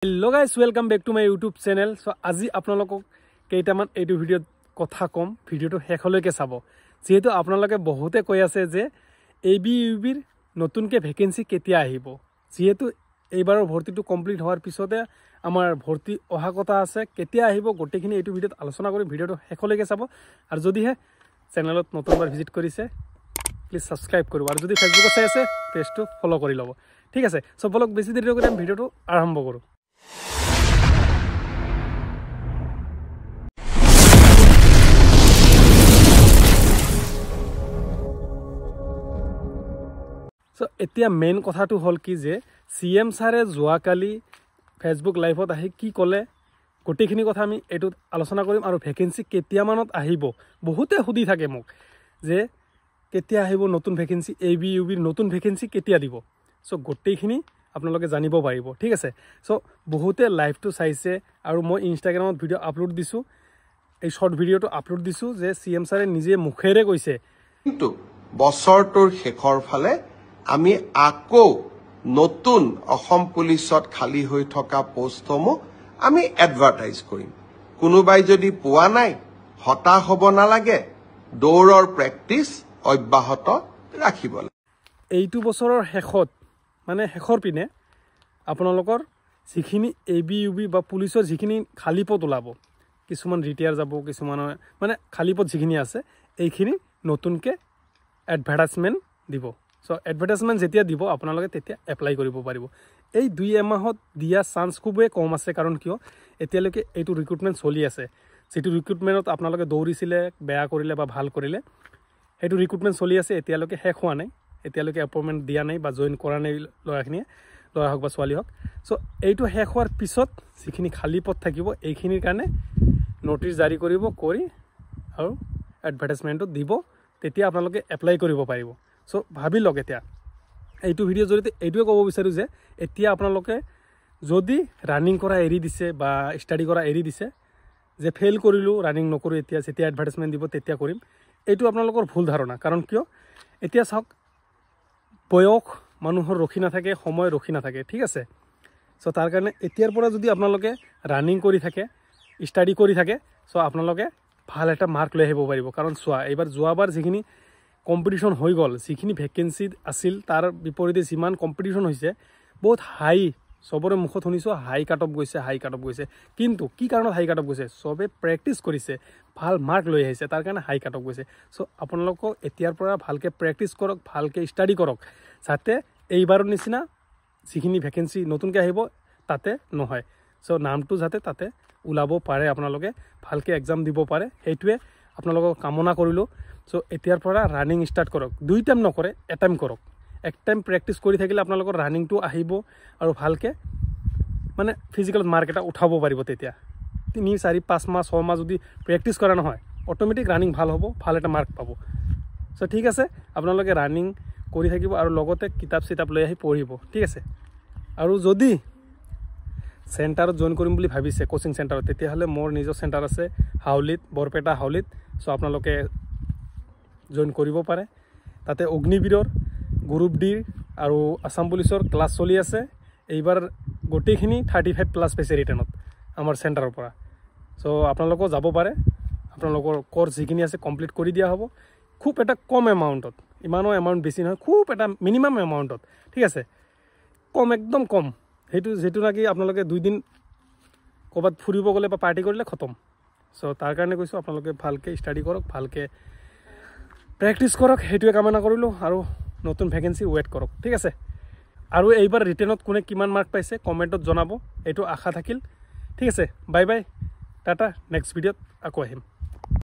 Hello guys, welcome back to my YouTube channel. So আজি আপোনালোকক কেইটামান এইটো ভিডিওত কথা কম, ভিডিওটো শেষলৈকে চাব। যেহেতু আপোনালোকে বহুতে কৈ আছে যে ABUBৰ নতুনকে ভ্যাকেন্সি কেতিয়া আহিব। যেহেতু এইবাৰৰ ভৰ্তিটো কমপ্লিট হোৱাৰ পিছতে আমাৰ ভৰ্তি অহা কথা আছে, কেতিয়া আহিব গোটেইখিনি এইটো ভিডিওত আলোচনা কৰি ভিডিওটো শেষলৈকে চাব। আৰু যদিহে চেনেলত নতুনবাৰ ভিজিট কৰিছে প্লিজ সাবস্ক্ৰাইব কৰিব আৰু যদি ফেসবুকত চাই আছে পেজটো ফলো কৰি ল'ব। ঠিক আছে, সো বলক বেছি দেৰি নকৰি আমি ভিডিওটো আৰম্ভ কৰোঁ। সো এতিয়া মেইন কথাটো হল কি যে সিএম সাৰে যোৱাকালি ফেসবুক লাইভত আহি কি ক'লে গোটেইখিনি কথা আমি এইটোত আলোচনা কৰিম। আৰু ভ্যাকেন্সি কেতিয়া মানত আহিব বহুতে সুধি থাকে মোক যে কেতিয়া আহিব নতুন ভ্যাকেন্সি, ABUBৰ নতুন ভ্যাকেন্সি কেতিয়া দিব। সো গোটেইখিনি আপোনালোকে জানিব পাৰিব। ঠিক আছে, সো বহুতে লাইভটো চাইছে আৰু মই ইনষ্টাগ্ৰামত ভিডিঅ' আপলোড দিছোঁ, এই শৰ্ট ভিডিঅ'টো আপলোড দিছোঁ যে সিএম সাৰে নিজে মুখেৰে কৈছে কিন্তু বছৰটোৰ শেষৰ ফালে আমি আকৌ নতুন অসম পুলিচত খালী হৈ থকা পোষ্টসমূহ আমি এডভাৰটাইজ কৰিম। কোনোবাই যদি পোৱা নাই হতাশ হ'ব নালাগে, দৌৰৰ প্ৰেক্টিচ অব্যাহত ৰাখিব লাগে। এইটো বছৰৰ শেষত মানে শেষৰ পিনে আপোনালোকৰ যিখিনি ABUB বা পুলিচৰ যিখিনি খালী পদ ওলাব, কিছুমান ৰিটায়াৰ যাব, কিছুমানৰ মানে খালী পদ যিখিনি আছে এইখিনি নতুনকৈ এডভাৰটাইজমেণ্ট দিব। সো এডভাৰটাইজমেণ্ট যেতিয়া দিব আপোনালোকে তেতিয়া এপ্লাই কৰিব পাৰিব। এই 2 মাহত দিয়া চান্স খুবেই কম আছে, কাৰণ কিয় এতিয়ালৈকে এইটো ৰিক্ৰুটমেণ্ট চলি আছে। যিটো ৰিক্ৰুটমেণ্টত আপোনালোকে দৌৰিছিলে, বেয়া কৰিলে বা ভাল কৰিলে, সেইটো ৰিক্ৰুটমেণ্ট চলি আছে, এতিয়ালৈকে শেষ হোৱা নাই, এতিয়ালৈকে এপইণ্টমেণ্ট দিয়া নাই বা জইন কৰা নাই ল'ৰাখিনিয়ে, ল'ৰা হওক বা ছোৱালী হওক। সো এইটো শেষ হোৱাৰ পিছত যিখিনি খালী পদ থাকিব এইখিনিৰ কাৰণে নটিচ জাৰি কৰিব, কৰি আৰু এডভাৰটাইজমেণ্টটো দিব, তেতিয়া আপোনালোকে এপ্লাই কৰিব পাৰিব। সো ভাবি লওক, এতিয়া এইটো ভিডিঅ'ৰ জৰিয়তে এইটোৱে ক'ব বিচাৰোঁ যে এতিয়া আপোনালোকে যদি ৰানিং কৰা এৰি দিছে বা ষ্টাডি কৰা এৰি দিছে, যে ফেইল কৰিলোঁ, ৰানিং নকৰোঁ, এতিয়া যেতিয়া এডভাৰটাইজমেণ্ট দিব তেতিয়া কৰিম, এইটো আপোনালোকৰ ভুল ধাৰণা। কাৰণ কিয় এতিয়া চাওক, বয়স মানুহৰ ৰখি নাথাকে, সময় ৰখি নাথাকে। ঠিক আছে, সো তাৰ কাৰণে এতিয়াৰ পৰা যদি আপোনালোকে ৰানিং কৰি থাকে, ষ্টাডি কৰি থাকে, সো আপোনালোকে ভাল এটা মাৰ্ক লৈ আহিব পাৰিব। কাৰণ চোৱা, এইবাৰ যোৱাবাৰ যিখিনি কম্পিটিশ্যন হৈ গ'ল, যিখিনি ভেকেঞ্চি আছিল তাৰ বিপৰীতে যিমান কম্পিটিশ্যন হৈছে, বহুত হাই, চবৰে মুখত শুনিছোঁ হাই কাট অফ গৈছে, হাই কাট অফ গৈছে। কিন্তু কি কাৰণত হাই কাট অফ গৈছে? চবে প্ৰেক্টিচ কৰিছে, ভাল মাৰ্ক লৈ আহিছে, তাৰ কাৰণে হাই কাট অফ গৈছে। সো আপোনালোকক এতিয়াৰ পৰা ভালকৈ প্ৰেক্টিচ কৰক, ভালকৈ ষ্টাডি কৰক, যাতে এইবাৰৰ নিচিনা যিখিনি ভেকেঞ্চি নতুনকৈ আহিব তাতে নহয়। সো নামটো যাতে তাতে ওলাব পাৰে, আপোনালোকে ভালকৈ এক্সাম দিব পাৰে, সেইটোৱে আপোনালোকক কামনা কৰিলোঁ। সো এতিয়াৰ পৰা ৰানিং ষ্টাৰ্ট কৰক, 2 টাইম নকৰে, এটাইম কৰক। এক টাইম প্ৰেক্টিচ কৰি থাকিলে আপোনালোকৰ ৰানিংটো আহিব আৰু ভালকৈ মানে ফিজিকেলত মাৰ্ক এটা উঠাব পাৰিব। তেতিয়া 3, 4, 5 মাহ 6 মাহ যদি প্ৰেক্টিচ কৰা নহয়, অট'মেটিক ৰানিং ভাল হ'ব, ভাল এটা মাৰ্ক পাব। সো ঠিক আছে, আপোনালোকে ৰানিং কৰি থাকিব আৰু লগতে কিতাপ চিতাপ লৈ আহি পঢ়িব। ঠিক আছে, আৰু যদি চেণ্টাৰত জইন কৰিম বুলি ভাবিছে কোচিং চেণ্টাৰত, তেতিয়াহ'লে মোৰ নিজৰ চেণ্টাৰ আছে হাউলিত, বৰপেটা হাউলিত। সো আপোনালোকে জইন কৰিব পাৰে। তাতে অগ্নিবীৰৰ, গ্ৰুপ ডিৰ আৰু আছাম পুলিচৰ ক্লাছ চলি আছে। এইবাৰ গোটেইখিনি 35+ পাইছে ৰিটাৰ্ণত আমাৰ চেণ্টাৰৰ পৰা। সো আপোনালোকেও যাব পাৰে, আপোনালোকৰ কোৰ্চ যিখিনি আছে কমপ্লিট কৰি দিয়া হ'ব, খুব এটা কম এমাউণ্টত, ইমানো এমাউণ্ট বেছি নহয়, খুব এটা মিনিমাম এমাউণ্টত। ঠিক আছে, কম, একদম কম, সেইটো যিটো নাকি আপোনালোকে 2 দিন ক'ৰবাত ফুৰিব গ'লে বা পাৰ্টি কৰিলে খতম। সো তাৰ কাৰণে কৈছোঁ আপোনালোকে ভালকৈ ষ্টাডি কৰক, ভালকৈ প্ৰেক্টিচ কৰক, সেইটোৱে কামনা কৰিলোঁ। আৰু নতুন ভেকেঞ্চি ৱেইট কৰক। ঠিক আছে, আৰু এইবাৰ ৰিটেনত কোনে কিমান মাৰ্ক পাইছে কমেণ্টত জনাব, এইটো আশা থাকিল। ঠিক আছে, বাই বাই, টাটা, নেক্সট ভিডিঅ'ত আকৌ আহিম।